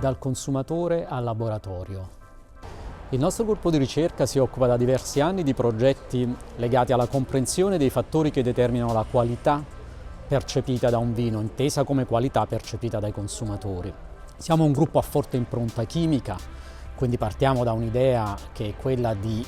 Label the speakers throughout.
Speaker 1: dal consumatore al laboratorio. Il nostro gruppo di ricerca si occupa da diversi anni di progetti legati alla comprensione dei fattori che determinano la qualità percepita da un vino, intesa come qualità percepita dai consumatori. Siamo un gruppo a forte impronta chimica, quindi partiamo da un'idea che è quella di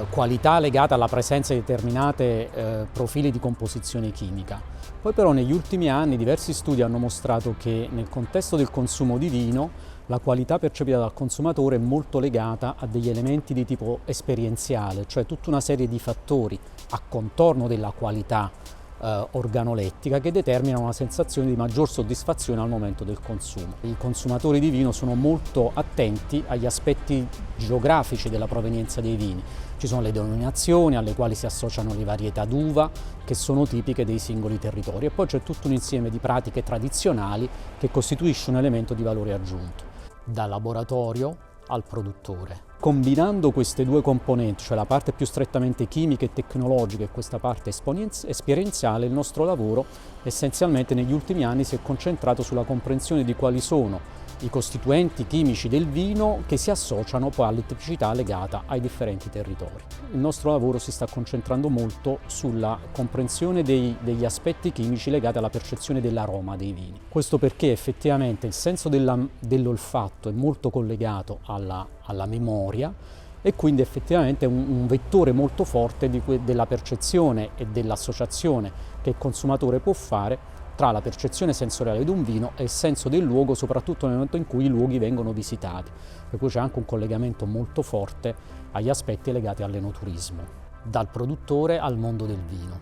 Speaker 1: qualità legata alla presenza di determinati profili di composizione chimica. Poi però negli ultimi anni diversi studi hanno mostrato che nel contesto del consumo di vino la qualità percepita dal consumatore è molto legata a degli elementi di tipo esperienziale, cioè tutta una serie di fattori a contorno della qualità organolettica che determinano una sensazione di maggior soddisfazione al momento del consumo. I consumatori di vino sono molto attenti agli aspetti geografici della provenienza dei vini. Ci sono le denominazioni alle quali si associano le varietà d'uva che sono tipiche dei singoli territori e poi c'è tutto un insieme di pratiche tradizionali che costituisce un elemento di valore aggiunto, dal laboratorio al produttore. Combinando queste due componenti, cioè la parte più strettamente chimica e tecnologica e questa parte esperienziale, il nostro lavoro essenzialmente negli ultimi anni si è concentrato sulla comprensione di quali sono i costituenti chimici del vino che si associano poi alle tipicità legata ai differenti territori. Il nostro lavoro si sta concentrando molto sulla comprensione degli aspetti chimici legati alla percezione dell'aroma dei vini. Questo perché effettivamente il senso dell'olfatto è molto collegato alla memoria e quindi effettivamente è un vettore molto forte della percezione e dell'associazione che il consumatore può fare tra la percezione sensoriale di un vino e il senso del luogo, soprattutto nel momento in cui i luoghi vengono visitati, per cui c'è anche un collegamento molto forte agli aspetti legati all'enoturismo, dal produttore al mondo del vino.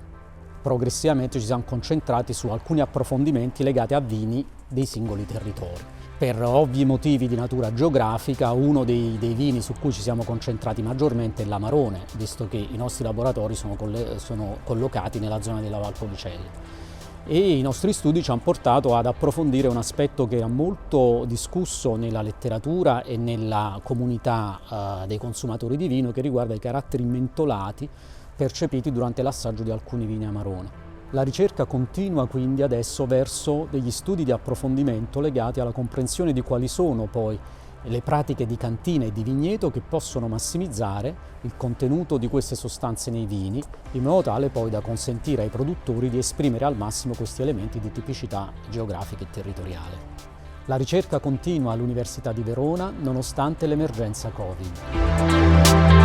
Speaker 1: Progressivamente ci siamo concentrati su alcuni approfondimenti legati a vini dei singoli territori. Per ovvi motivi di natura geografica, uno dei vini su cui ci siamo concentrati maggiormente è l'Amarone, visto che i nostri laboratori sono collocati nella zona della Valpolicella. E i nostri studi ci hanno portato ad approfondire un aspetto che era molto discusso nella letteratura e nella comunità dei consumatori di vino, che riguarda i caratteri mentolati percepiti durante l'assaggio di alcuni vini Amarone. La ricerca continua quindi adesso verso degli studi di approfondimento legati alla comprensione di quali sono poi le pratiche di cantina e di vigneto che possono massimizzare il contenuto di queste sostanze nei vini, in modo tale poi da consentire ai produttori di esprimere al massimo questi elementi di tipicità geografica e territoriale. La ricerca continua all'Università di Verona nonostante l'emergenza Covid.